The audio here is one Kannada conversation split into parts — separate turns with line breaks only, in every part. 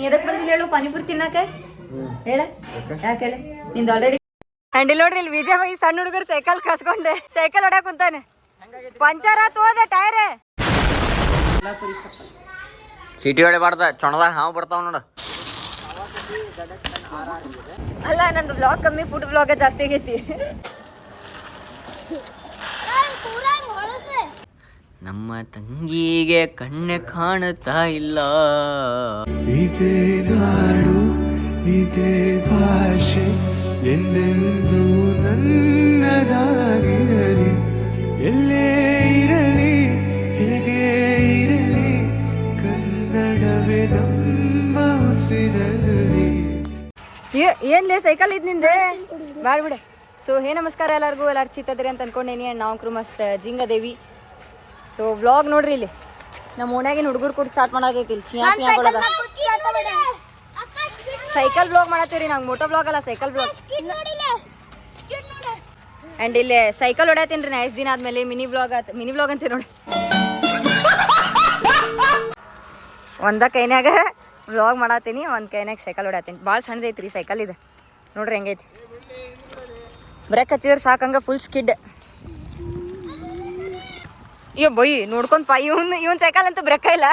ಎದಕ್ ಬಂದಿಲ್ಲ ಹೇಳು ಪಾನಿಪುರಿ ತಿನ್ನಾಕ ಹೇಳ ಯಾಕೆ ಹೇಳ ನಿಂದು ಆಲ್ರೆಡಿ ಹ್ಯಾಂಡಿಲ್ ನೋಡ್ರಿ ಇಲ್ಲಿ ವಿಜಯ್ ಈ ಸಣ್ಣ ಹುಡುಗರು ಸೈಕಲ್ ಕಸ್ಕೊಂಡೆ ಸೈಕಲ್ ಹೊಡ್ಯಾಕ ಕುಂತಾನೆ ಪಂಚರ್ ಆತು ಹೋದ ಟೈರ್
ಸಿಟಿ ಹೊಡಿಬಾರ್ದ ಚೊಣದಾಗ ಹಾವು ಬರ್ತಾವ ನೋಡ
ಅಲ್ಲ ನಂದು ಬ್ಲಾಗ್ ಕಮ್ಮಿ ಫುಡ್ ಬ್ಲಾಗ್ ಜಾಸ್ತಿ ಆಗೈತಿ
ನಮ್ಮ ತಂಗಿಗೆ ಕಣ್ಣೆ ಕಾಣುತ್ತಾ ಇಲ್ಲ
ಇದೇ ನಾಡು ಇದೇ ಭಾಷೆ ಎಂದೆಂದು ನನ್ನದಾಗಿರಲಿ ಎಲ್ಲೇ ಇರಲಿ ಹೇಗೆ ಇರಲಿ ಕನ್ನಡವೇ ನಮ್ಮ ಉಸಿರಲ್ಲಿ.
ಏನ್ಲೇ ಸೈಕಲ್ ಇದ್ ನಿಂದೆ ಬಾಳ್ ಬಿಡ. ಸೊ ಹೇ ನಮಸ್ಕಾರ ಎಲ್ಲರಿಗೂ, ಎಲ್ಲಾರು ಚಿತ್ತದ್ರಿ ಅಂತ ಅನ್ಕೊಂಡೇನಿ. ಆ್ಯಂಡ್ ನಾವು ಮಸ್ತ್ ಜಿಂಗದೇವಿ. ಸೊ ವ್ಲಾಗ್ ನೋಡ್ರಿ ಇಲ್ಲಿ ನಮ್ಮ ಓಣ್ಯಾಗಿನ ಹುಡುಗರು ಕೂಡ ಸ್ಟಾರ್ಟ್ ಮಾಡತೈತಿ ಇಲ್ಲಿ ಚಿಯಾ ಪಿಯಾ ಕೊಡೋದ ಸೈಕಲ್ ಬ್ಲಾಗ್ ಮಾಡತ್ತೀವಿ ರೀ. ನಂಗೆ ಮೋಟೋ ಬ್ಲಾಗ್ ಅಲ್ಲ, ಸೈಕಲ್ ಬ್ಲಾಗ್. ಆ್ಯಂಡ್ ಇಲ್ಲಿ ಸೈಕಲ್ ಹೊಡ್ಯಾತೀನಿ ರೀ ನಾ ಎಷ್ಟು ದಿನ ಆದ್ಮೇಲೆ. ಮಿನಿ ಬ್ಲಾಗ್ ಅಂತ ನೋಡಿ. ಒಂದ ಕೈನ್ಯಾಗ ವ್ಲಾಗ್ ಮಾಡತ್ತೀನಿ, ಒಂದು ಕೈನಾಗ ಸೈಕಲ್ ಹೊಡ್ಯಾತೀನಿ. ಭಾಳ ಸಣ್ಣದೈತಿ ರೀ ಸೈಕಲ್ ಇದು. ನೋಡ್ರಿ ಹೆಂಗೈತಿ. ಬ್ರೇಕ್ ಹಚ್ಚಿದ್ರೆ ಸಾಕಂಗ ಫುಲ್ ಸ್ಕಿಡ್. ಅಯ್ಯೋ ಬೊಯ್ ನೋಡ್ಕೊಂತ ಇವನ್ ಸೈಕಲ್ ಅಂತೂ ಬ್ರೇಕ ಇಲ್ಲ.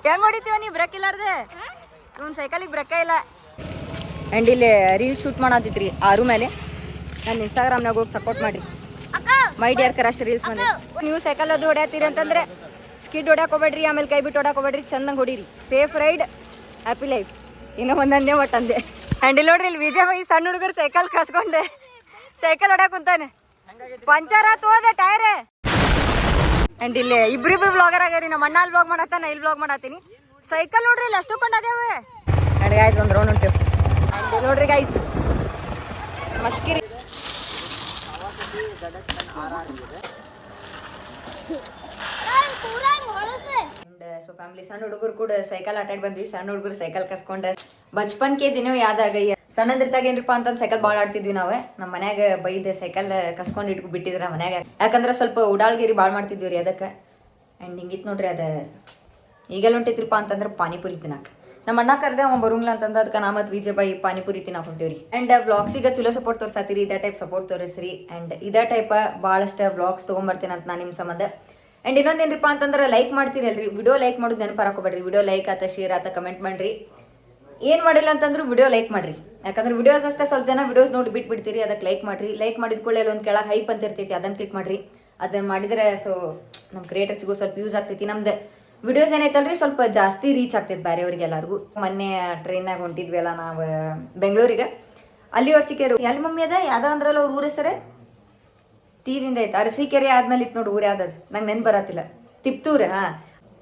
ಹೆಂಗ್ ಹೊಡಿತೀವ ನೀ ಬ್ರೇಕ್ ಇಲ್ಲಾರ್ದೆ? ಇವನ್ ಸೈಕಲಿಗೆ ಬ್ರೇಕ ಇಲ್ಲ. ಆ್ಯಂಡ್ ಇಲ್ಲಿ ರೀಲ್ಸ್ ಶೂಟ್ ಮಾಡತ್ತಿದ್ರಿ ಆರು ಮೇಲೆ. ನಾನು ಇನ್ಸ್ಟಾಗ್ರಾಮ್ನಾಗ ಹೋಗಿ ಸಪೋರ್ಟ್ ಮಾಡಿರಿ. ಮೈ ಡಿಯರ್ ಕರಾಶ್ ರೀಲ್ಸ್ ಬಂದೆ. ನೀವು ಸೈಕಲ್ ಅದು ಹೊಡ್ಯಾತೀರಿ ಅಂತಂದ್ರೆ ಸ್ಕಿಡ್ ಹೊಡ್ಯಾಕ್ ಹೋಗ್ಬೇಡ್ರಿ, ಆಮೇಲೆ ಕೈ ಬಿಟ್ಟು ಹೊಡ್ಯಾಕ್ ಹೋಗ್ಬೇಡ್ರಿ. ಚಂದಂಗೆ ಹೊಡೀರಿ. Safe ride, happy life. ಇನ್ನೂ ಒಂದಂದೇ ಒಟ್ಟಂದೆ. ಆ್ಯಂಡ್ ಇಲ್ಲಿ ನೋಡ್ರಿ ಇಲ್ಲಿ ವಿಜಯ್ ಈ ಸಣ್ಣ ಹುಡುಗರು ಸೈಕಲ್ ಕಸ್ಕೊಂಡೆ ಸೈಕಲ್ ಹೊಡ್ಯಾಕ ಕುಂತಾನೆ. ಪಂಚರ್ ಆತು ಹೋದ ಟೈರ್. ಆ್ಯಂಡ್ ಇಲ್ಲಿ ಇಬ್ರಿಬ್ರು ಬ್ಲಾಗರ್ ಆಗ್ಯಾರಿ. ನಮ್ಮ ಅಣ್ಣ ಅಲ್ಲಿ ಬ್ಲಾಗ್ ಮಾಡತ್ತಾನ, ಇಲ್ಲಿ ಬ್ಲಾಗ್ ಮಾಡತ್ತೀನಿ. ಸೈಕಲ್ ನೋಡ್ರಿ ಇಲ್ಲಿ ಅಷ್ಟು ಕೊಂಡಾಗ್ಯಾವೆ. ಆ್ಯಂಡ್ ಗಾಯ್ಸ್ ಒಂದು ರೌಂಡ್ ಉಂಟು. ಆ್ಯಂಡ್ ನೋಡ್ರಿ ಗಾಯ್ಸ್ ಮಸ್ಕಿರಿ. ಸೊ ಫ್ಯಾಮಿಲಿ ಸಣ್ಣ ಹುಡುಗರು ಕೂಡ ಸೈಕಲ್ ಆಟಾಡ್ ಬಂದ್ವಿ. ಸಣ್ಣ ಹುಡುಗರು ಸೈಕಲ್ ಕಸ್ಕೊಂಡೆ ಬಚ್ಪನ್ಕೆ ದಿನ ಯಾದಾಗಯ್ಯ. ಸಣ್ಣದಿರ್ತಾಗ ಏನ್ರಿಪ್ಪ ಅಂತಂದು ಸೈಕಲ್ ಭಾಳ ಆಡ್ತಿದ್ವಿ ನಾವು. ನಮ್ಮ ಮನ್ಯಾಗ ಬೈದೆ ಸೈಕಲ್ ಕಸ್ಕೊಂಡು ಇಟ್ಕೊ ಬಿಟ್ಟಿದ್ರ ಮನ್ಯಾಗ. ಯಾಕಂದ್ರೆ ಸ್ವಲ್ಪ ಉಡಾಳ್ಗಿರಿ ಭಾಳ ಮಾಡ್ತಿದ್ವಿ ರೀ ಅದಕ್ಕೆ. ಆ್ಯಂಡ್ ಹಿಂಗಿತ್ತು ನೋಡ್ರಿ ಅದು. ಈಗೆಲ್ಲ ಹೊಂಟೈತ್ರಿಪ್ಪ ಅಂತಂದ್ರೆ ಪಾನಿಪುರಿ ತಿನ್ನಾಕ. ನಮ್ಮ ಅಣ್ಣ ಕರೆದೆ ಅವ ಬರೋಂಗಿಲ್ಲ ಅಂತಂದು ಅದಕ್ಕೆ ನಾ ಮತ್ತು ವಿಜಯ್ ಬಾಯಿ ಪಾನಿಪುರಿ ತಿನ್ನಾಕ ಹೊಂಟೇವ್ರಿ. ಆ್ಯಂಡ್ ಬ್ಲಾಗ್ಸಿಗೆ ಚಲೋ ಸಪೋರ್ಟ್ ತೋರ್ಸಾತೀರಿ. ಇದೇ ಟೈಪ್ ಸಪೋರ್ಟ್ ತೋರಿಸ್ರಿ. ಆ್ಯಂಡ್ ಇದೇ ಟೈಪ್ ಭಾಳಷ್ಟು ಬ್ಲಾಗ್ಸ್ ತೊಗೊಂಬರ್ತೀನಿ ಅಂತ ನಾನು ನಿಮ್ಮ ಸಂಬಂಧ. ಆ್ಯಂಡ್ ಇನ್ನೊಂದೇನ್ರಿಪ್ಪ ಅಂತಂದ್ರೆ ಲೈಕ್ ಮಾಡ್ತೀರಲ್ರಿ, ವಿಡಿಯೋ ಲೈಕ್ ಮಾಡೋದು ನೆನಪಾರಾಕೋಬೇಡ್ರಿ. ವಿಡಿಯೋ ಲೈಕ್ ಆತ ಶೇರ್ ಆತ ಕಮೆಂಟ್ ಮಾಡಿರಿ. ಏನು ಮಾಡಿಲ್ಲ ಅಂತಂದ್ರೆ ವಿಡಿಯೋ ಲೈಕ್ ಮಾಡಿರಿ. ಯಾಕಂದ್ರೆ ವಿಡಿಯೋಸ್ ಅಷ್ಟೇ ಸ್ವಲ್ಪ ಜನ ವಿಡಿಯೋಸ್ ನೋಡಿ ಬಿಟ್ಬಿಡ್ತೀರಿ. ಅದಕ್ಕೆ ಲೈಕ್ ಮಾಡಿರಿ. ಲೈಕ್ ಮಾಡಿದ ಕೂಡಲೇ ಒಂದು ಕೆಳಗೆ ಹೈಪ್ ಅಂತ ಇರ್ತೈತಿ, ಅದನ್ನು ಕ್ಲಿಕ್ ಮಾಡಿರಿ. ಅದನ್ನು ಮಾಡಿದರೆ ಸೊ ನಮ್ಮ ಕ್ರಿಯೇಟರ್ಸಿಗೂ ಸ್ವಲ್ಪ ಯೂಸ್ ಆಗ್ತೈತಿ. ನಮ್ದು ವಿಡಿಯೋಸ್ ಏನೈತಲ್ರಿ ಸ್ವಲ್ಪ ಜಾಸ್ತಿ ರೀಚ್ ಆಗ್ತೈತೆ ಬೇರೆಯವ್ರಿಗೆ ಎಲ್ಲರಿಗೂ. ಮೊನ್ನೆ ಟ್ರೈನಾಗ ಹೊಂಟಿದ್ವಿ ಅಲ್ಲ ನಾವು ಬೆಂಗಳೂರಿಗೆ. ಅಲ್ಲಿ ಅರಸೀಕೆರೆ ಎಲ್ಲಿ ಮಮ್ಮಿ ಅದ ಯಾವ್ದೋ ಅಂದ್ರಲ್ಲ ಅವ್ರ ಊರ ಹೆಸರೇ ತೀದಿಂದ ಐತೆ. ಅರಸೀಕೆರೆ ಆದ್ಮೇಲೆ ಇತ್ತು ನೋಡಿ ಊರು ಯಾವ್ದದು ನಂಗೆ ನೆನ್ಪು ಬರತ್ತಿಲ್ಲ. ತಿಪ್ತೂರು. ಹಾಂ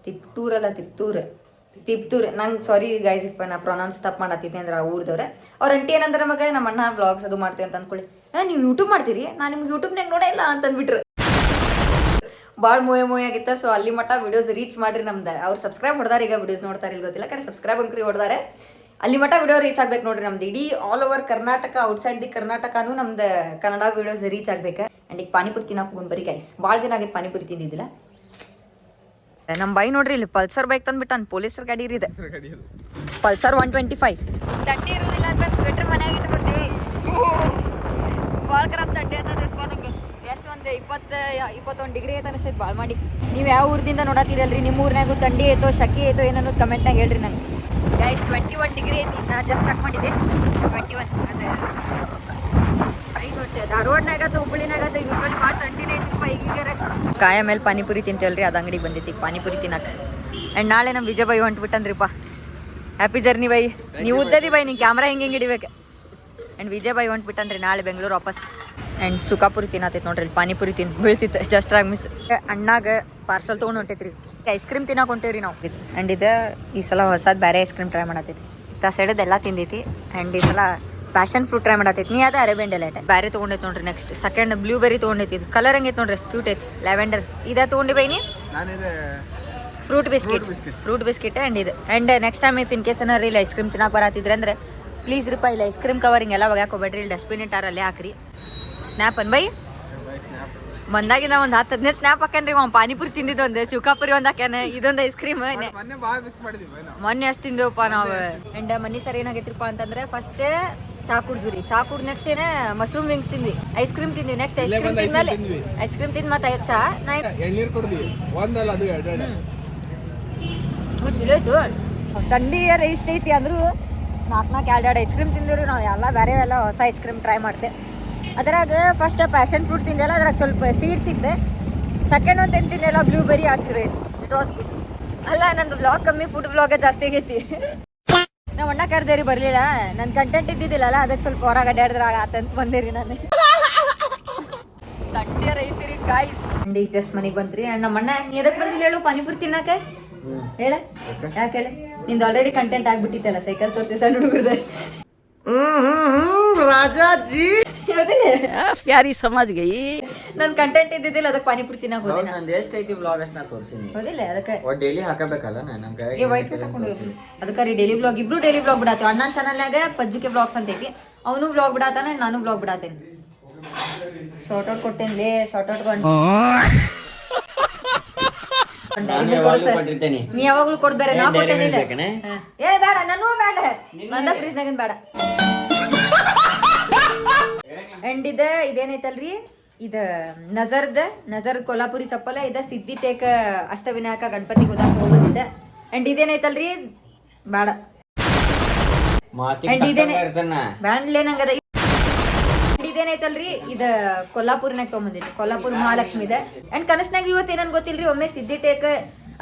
ತಿಪ್ಟೂರಲ್ಲ ತಿಪ್ತೂರು. ನಂಗೆ ಸಾರಿ ಗೈಸ್ ಇಫ್ ನಾ ಪ್ರೊನೌನ್ಸ್ ತಪ್ಪು ಮಾಡತ್ತಿದ್ದೆ ಅಂದ್ರೆ ಆ ಊರ್ದವ್ರೆ. ಅವ್ರ ಅಂಟಿ ಏನಂದ್ರೆ ಮಗ ನಮ್ಮ ಅಣ್ಣ ವ್ಲಾಗ್ಸ್ ಅದು ಮಾಡ್ತೀವಿ ಅಂತ ಅಂದ್ಕೊಳ್ಳಿ. ನೀವು ಯೂಟ್ಯೂಬ್ ಮಾಡ್ತೀರಿ, ನಾನು ನಿಮ್ಗೆ ಯೂಟ್ಯೂಬ್ನಾಗ ನೋಡೇ ಇಲ್ಲ ಅಂತಂದ್ಬಿಟ್ರು. ಭಾಳ ಮೂವಿ ಆಗಿತ್ತ. ಸೊ ಅಲ್ಲಿ ಮಟ್ಟ ವಿಡಿಯೋಸ್ ರೀಚ್ ಮಾಡ್ರಿ ನಮ್ದು. ಅವ್ರು ಸಬ್ಸ್ಕ್ರೈಬ್ ಹೊಡ್ದಾರೆ, ಈಗ ವಿಡಿಯೋಸ್ ನೋಡ್ತಾರೆ ಇಲ್ಲಿ ಗೊತ್ತಿಲ್ಲ. ಕರೆ ಸಬ್ಸ್ಕ್ರೈಬ್ ಅಂಕ್ರಿ ಹೊಡ್ದಾರೆ. ಅಲ್ಲಿ ಮಟ್ಟ ವಿಡಿಯೋ ರೀಚ್ ಆಗ್ಬೇಕು ನೋಡ್ರಿ ನಮ್ದು. ಇಡೀ all over Karnataka, outside the ಕರ್ನಾಟಕನೂ ನಮ್ದು ಕನ್ನಡ ವಿಡಿಯೋಸ್ ರೀಚ್ ಆಗ್ಬೇಕು. ಆ್ಯಂಡ್ ಈಗ ಪಾನಿಪುರಿ ತಿನ್ನಕ್ಕೆ ಹೋಗಿ ಬರೀ ಗೈಸ್. ಭಾಳ ದಿನ ಆಗಿತ್ತು ಪಾನಿಪುರಿ ತಿಂದಿದ್ದಿಲ್ಲ. ನಮ್ಮ ಬೈ ನೋಡ್ರಿ ಇಲ್ಲಿ ಪಲ್ಸರ್ ಬೈಕ್ ತಂದ್ಬಿಟ್ಟು ಪೊಲೀಸರ್ ಗಾಡಿ ಇದೆ. ಪಲ್ಸರ್ 125. ತಂಡಿ ಇರೋದಿಲ್ಲ ಅಂತ ಸ್ವೆಟ್ರ್ ಮನ್ಯಾಗ ಇಟ್ಬಿಟ್ಟಿವಿ. ಭಾಳ ಖರಾಬ್ ತಂಡಿ ಅಂತ ನಂಗೆ. ಎಷ್ಟು ಒಂದು 21 ಡಿಗ್ರಿ ಐತೆ ಅನಿಸ್ತೈತೆ ಭಾಳ ಮಾಡಿ. ನೀವು ಯಾವ ಊರಿಂದ ನೋಡತ್ತೀರಲ್ರಿ, ನಿಮ್ಮ ಊರಿನಾಗೂ ತಂಡಿ ಐತೋ ಶಕಿ ಐತೋ ಏನನ್ನೋದು ಕಮೆಂಟ್ನಾಗ ಹೇಳ್ರಿ ನಂಗೆ. ಗೈಸ್ 21 ಡಿಗ್ರಿ ಐತಿ. ನಾ ಜಸ್ಟ್ ಚೆಕ್ ಮಾಡಿದ್ದೆ 21. ಅದು ಐದು ಹೊಟ್ಟೆ ಧಾರವಾಡನಾಗತ್ತ ಹುಬ್ಬಳ್ಳಿನಾಗತ್ತ ಯೂಶ್ವಲಿ ಭಾಳ ತಂಡಿನೇ ಐತಿಪ್ಪ ಈಗೀಗಾರ. ಕಾಯ ಮೇಲೆ ಪಾನಿಪುರಿ ತಿಂತೇವಲ್ರಿ, ಅದು ಅಂಗಡಿಗೆ ಬಂದೈತಿ ಪಾನಿಪುರಿ ತಿನ್ನಕ್ಕೆ. ಆ್ಯಂಡ್ ನಾಳೆ ನಮ್ಮ ವಿಜಯ್ ಬೈ ಹೊಂಟ್ಬಿಟ್ಟನ್ರಿಪ್ಪ. Happy journey bye. ನೀವು ಉದ್ದದಿ ಬೈ, ನೀವು ಕ್ಯಾಮ್ರಾ ಹಿಂಗೆ ಹಿಡಿಬೇಕು. ಆ್ಯಂಡ್ ವಿಜಯ್ ಬೈ ಹೊಂಟ್ಬಿಟ್ಟನ್ರಿ ನಾಳೆ ಬೆಂಗಳೂರು ವಾಪಸ್. ಆ್ಯಂಡ್ ಸುಖಾಪುರಿ ತಿನ್ನತೈತೆ ನೋಡ್ರಿ. ಪಾನಿಪುರಿ ಬೀಳ್ತಿತ್ತು ಜಸ್ಟ್ರಾಗ ಮಿಸ್. ಅಣ್ಣಾಗ ಪಾರ್ಸಲ್ ತೊಗೊಂಡು ಹೊಂಟೈತ್ರಿ. ಐಸ್ ಕ್ರೀಮ್ ತಿನ್ನಕ್ಕೆ ಹೊಂಟೇವ್ರಿ ನಾವು. ಆ್ಯಂಡ್ ಇದು ಈ ಸಲ ಹೊಸದು ಬೇರೆ ಐಸ್ ಕ್ರೀಮ್ ಟ್ರೈ ಮಾಡತೈತಿ. ಇತ್ತ ಸೈಡದ್ದು ಎಲ್ಲ ತಿಂದೈತಿ. ಆ್ಯಂಡ್ ಈ ಸಲ ಪ್ಯಾಷನ್ ಫ್ರೂಟ್ ಟ್ರೈ ಮಾಡತೈತಿ. ನೀ ಅದ ಅರೇಬಿಯನ್ ಡೆಲೈಟ್ ಬೇರೆ ತೊಗೊಂಡೈತಿ ನೋಡ್ರಿ. ನೆಕ್ಸ್ಟ್ ಸೆಕೆಂಡ್ ಬ್ಲೂಬೆರಿ ತೊಗೊಂಡೈತಿ. ಇದು ಕಲರ್ ಹಂಗೈತಿ ನೋಡ್ರಿ, ಎಷ್ಟು ಕ್ಯೂಟ್ ಐತಿ. ಲ್ಯಾವೆಂಡರ್ ಇದ ತೊಗೊಂಡಿ ಬೈನಿ. ಫ್ರೂಟ್ ಬಿಸ್ಕಿಟ್ ಆ್ಯಂಡ್ ಇದು. And next time if in case ಏನಾರು ಇಲ್ಲಿ ಐಸ್ ಕ್ರೀಮ್ ತಿನ್ನಕ್ಕೆ ಬರತ್ತಿದ್ರೆ ಅಂದ್ರೆ ಪ್ಲೀಸ್ ರೀಪ ಇಲ್ಲಿ ಐಸ್ ಕ್ರೀಮ್ ಕವರಿಂಗ್ ಎಲ್ಲ ಒಗ್ಯಾಕೆ ಹೋಗ್ಬೇಡ್ರಿ. ಇಲ್ಲಿ ಡಸ್ಟ್ಬಿನ್ ಇಟ್ಟಾರ ಅಲ್ಲೇ ಹಾಕ್ರಿ. Snap an by. ಬಂದಾಗಿಂದ ಒಂದು 10-15 ಸ್ನ್ಯಾಪ್ ಹಾಕನ್ರಿ ಅವ್ನು ಪಾನಿಪುರಿ ತಿಂದಿದ್ದು ಒಂದು ಶಿವಕಾಪುರಿ ಒಂದು ಹಾಕ್ಯಾನ ಇದೊಂದು ಐಸ್ ಕ್ರೀಮ್ ಮೊನ್ನೆ ಅಷ್ಟು ತಿಂದೇವಪ್ಪ ನಾವು. ಅಂಡ್ ಮನಿ ಸರ್ ಏನಾಗೈತ್ರಿಪ್ಪ ಅಂತಂದ್ರೆ ಫಸ್ಟ್ ಚಾ ಕುಡ್ದ್ವಿ. ಚಾ ಕುಡ್ದು ನೆಕ್ಸ್ಟ್ ಏನೇ ಮಶ್ರೂಮ್ ವಿಂಗ್ಸ್ ತಿಂದ್ವಿ, ಐಸ್ ಕ್ರೀಮ್ ತಿಂದ್ವಿ. ನೆಕ್ಸ್ಟ್ ಐಸ್ ಕ್ರೀಮ್ ತಿಂದ್ಮೇಲೆ ಐಸ್ ಕ್ರೀಮ್ ತಿಂದ್ ಮತ್ತೆ ಚಾ
ಎಳ್ನೀರು ಕೊಡ್ತೀವಿ ಒಂದಲ್ಲ ಅದು ಎರಡು
ಚಲೋ ಐತು. ಥಂಡಿಯರ ಇಷ್ಟ ಐತಿ ಅಂದ್ರು 4 ಎರಡು ಐಸ್ ಕ್ರೀಮ್ ತಿಂದಿವ್ರಿ ನಾವು. ಎಲ್ಲ ಬೇರೆ ಎಲ್ಲ ಹೊಸ ಐಸ್ ಕ್ರೀಮ್ ಟ್ರೈ ಮಾಡ್ದೆ. ಅದ್ರಾಗ ಫಸ್ಟ್ ಪ್ಯಾಷನ್ ಫ್ರೂಟ್ ತಿಂದೆಲ್ಲ, ಅದ್ರಾಗ ಸ್ವಲ್ಪ ಸೀಡ್ಸ್ ಇದ್ದೆ. ಸೆಕೆಂಡ್ ಒಂದು ತಿಂದಿದ್ದೆಲ್ಲ ಬ್ಲೂಬೆರಿ ಆಚುರಿ ಐತಿ. It was good. ಅಲ್ಲ ನಂದು ಬ್ಲಾಗ್ ಕಮ್ಮಿ, ಫುಡ್ ಬ್ಲಾಗ ಜಾಸ್ತಿ ಆಗೈತಿ. ನಾವು ಅಣ್ಣ ಕರ್ದೇರಿ ಬರಲಿಲ್ಲ, ನನ್ನ ಕಂಟೆಂಟ್ ಇದ್ದಿದ್ದಿಲ್ಲಲ್ಲ, ಅದಕ್ಕೆ ಸ್ವಲ್ಪ ಹೊರಗೆ ಅಡ್ಡಾಡಿದ್ರಾಗ ಆತಂತ ಬಂದೇರಿ ನಾನು. ತಂಡಿಯರ ಐತಿರಿ ಗಾಯ್ಸ್. ಈಗ ಜಸ್ಟ್ ಮನೆಗೆ ಬಂದ್ರಿ. ಅಂಡ್ ನಮ್ಮ ಅಣ್ಣ ಎದಕ್ಕೆ ಬಂದಿಲ್ಲ ಹೇಳು ಪಾನಿಪುರಿ ತಿನ್ನಾಕ ಹೇಳ? ಯಾಕೆ ಹೇಳಿ? ನಿಂದು ಆಲ್ರೆಡಿ ಕಂಟೆಂಟ್ ಆಗ್ಬಿಟ್ಟಿತ್ತಲ್ಲ, ಸೈಕಲ್ ತೋರಿಸಿ ಸಣ್ಣ ಹುಡುಗದ
ರಾಜಾಜಿ
ಪ್ಯಾರಿ ಸಮಾಜ್ ಗೈ.
ನನ್ ಕಂಟೆಂಟ್ ಇದ್ದಿದ್ದಿಲ್ಲ, ಅದಕ್ಕೆ ಪಾನಿಪುರಿ ತಿನ್ನಾಕ ಹೋದೆ.
ನಂದು ಎಷ್ಟೈತಿ ಬ್ಲಾಗ್ ಅಷ್ಟು ನಾ ತೋರಿಸಿನಿ.
ಹೋದಿಲ್ಲ ಅದಕ್ಕೆ
ಡೈಲಿ ಹಾಕಬೇಕಲ್ಲ ನಮ್ಗೆ.
ಅದಕ್ಕೆ ಡೈಲಿ ಬ್ಲಾಗ್ ಇಬ್ರು ಡೈಲಿ ಬ್ಲಾಗ್ ಬಿಡಾತೀವಿ. ಅಣ್ಣನ ಚಾನಲ್ನಾಗ ಪಜ್ಜುಕೆ ಬ್ಲಾಗ್ಸ್ ಅಂತ ಐತಿ, ಅವನು ಬ್ಲಾಗ್ ಬಿಡಾತಾನೆ, ನಾನು ಬ್ಲಾಗ್ ಬಿಡಾತೇನೆ. ಶಾರ್ಟ್ ಔಟ್ ಕೊಟ್ಟೇನ್ಲೇ, ಶಾರ್ಟ್ ಔಟ್ ನೀ ಯಾವಾಗ್ಲೂ ಕೊಡ್ಬೇರೆ, ನಾ ಕೊಟ್ಟೇನಿಲ್ಲ. ಏ ಬೇಡ, ನನಗೂ ಬೇಡ, ನಂದ ಫ್ರೀಜ್ನಾಗಿನ್ ಬೇಡ. ಅಂಡ್ ಇದೇನೈತಲ್ರಿ, ಇದು ನಜರ್ದ್ ಕೊಲ್ಲಾಪುರಿ ಚಪ್ಪಲ. ಇದ ಸಿದ್ಧಿ ಟೇಕ್ ಅಷ್ಟವಿನಾಯಕ ಗಣಪತಿ ಹೋದಾಗ ತಗೊಂಡ್ಬಂದಿದ್ದೆ. ಅಂಡ್ ಇದೇನೈತಲ್ರಿ ಬೇಡ. ಅಂಡ್ ಬ್ಯಾಂಡ್ಲೇ ನಂಗದ. ಇದೇನೈತಲ್ರಿ ಇದು ಕೊಲ್ಲಾಪುರಿನಾಗ ತೊಗೊಂಬಂದಿದ್ದೆ, ಕೊಲ್ಲಾಪುರ ಮಹಾಲಕ್ಷ್ಮಿ ಇದೆ. ಅಂಡ್ ಕನಸ್ನಾಗ ಇವತ್ತು ಏನನ್ ಗೊತ್ತಿಲ್ರಿ, ಒಮ್ಮೆ ಸಿದ್ಧಿ ಟೇಕ್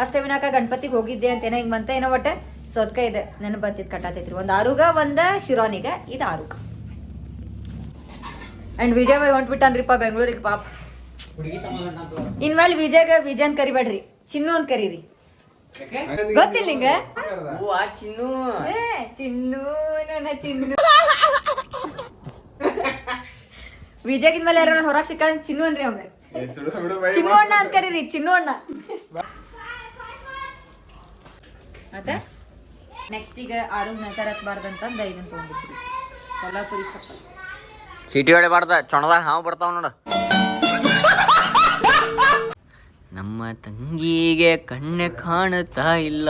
ಅಷ್ಟವಿನಾಯಕ ಗಣಪತಿಗೆ ಹೋಗಿದ್ದೆ ಅಂತ ಏನೋ ಹಿಂಗ್ ಬಂತ ಏನೋ ಒಟ್ಟ. ಸೊ ಅದಕ್ಕ ಇದೆ ನೆನಪು ಬತ್ತಿದ್ ಕಟ್ಟಾತೈತ್ರಿ. ಒಂದು ಆರುಗ ಒಂದು ಶಿರಾನಿಗ, ಇದು ಆರುಗ. ಅಂಡ್ ವಿಜಯ್ ಹೊಂಟ್ಬಿಟ್ಟನ್ರಿಪ್ಪ ಬೆಂಗಳೂರಿಗೆ ಪಾಪ. ಇನ್ಮೇಲೆ ವಿಜಯನ್ ಕರಿಬೇಡ್ರಿ, ಚಿನ್ನು ಅಂತ ಕರೀರಿ. ಗೊತ್ತಿಲ್ಲ ಹಿಂಗ
ಚಿನ್ನು
ಚಿನ್ನು ನನ್ನ ಚಿನ್ನು. ವಿಜಯಗಿನ ಮೇಲೆ ಯಾರ ಹೊರಗೆ ಸಿಕ್ಕ ಚಿನ್ನು ಅನ್ರಿ ಅವಂಗ. ಚಿನ್ನು ಅಣ್ಣ ಅಂತ ಕರೀರಿ, ಚಿನ್ನು ಅಣ್ಣ. ಮತ್ತೆ ನೆಕ್ಸ್ಟ್ ಈಗ ಆರೋಗ್ಯ ನಜರ್ ಹತ್ಬಾರ್ದಂತಂದ ಇದನ್ನ ತೊಗೊಂಡಿದ್ರಿ ಕೊಲ್ಲಾಪುರಿ ಚಪ್ಪಲ್.
ಸಿಟಿ ಹೊಡಿಬಾರ್ದ, ಚೊಣದಾಗ ಹಾವು ಬರ್ತಾವ ನೋಡ. ನಮ್ಮ ತಂಗಿಗೆ ಕಣ್ಣೆ ಕಾಣುತ್ತಾ ಇಲ್ಲ.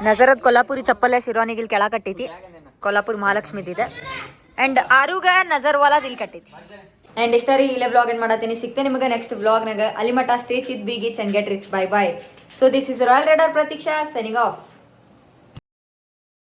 ನಜರದ್ ಕೊಲ್ಲಾಪುರಿ ಚಪ್ಪಲೆ ಶಿರೋನಿಗಿಲ್ ಕೆಳ ಕಟ್ಟೈತಿ, ಕೊಲ್ಲಾಪುರ ಮಹಾಲಕ್ಷ್ಮಿದಿದೆ. ಅಂಡ್ ಆರುಗ ನಜರ್ ವಾಲಾದ್ ಇಲ್ಲಿ ಕಟ್ಟೈತಿ. ಅಂಡ್ ಇಷ್ಟ ರೀ, ಇಲ್ಲೇ ಬ್ಲಾಗ್ ಏನ್ ಮಾಡತ್ತೀನಿ. ಸಿಗ್ತೇನೆ ನಿಮಗೆ ನೆಕ್ಸ್ಟ್ ಬ್ಲಾಗ್ನಾಗ. ಅಲ್ಲಿ ಮಟ ಸ್ಟೇ ಚಿತ್ ಬಿಗಿ ಚಂದ್ get rich. Bye bye. So this is royal rider Pratiksha signing of.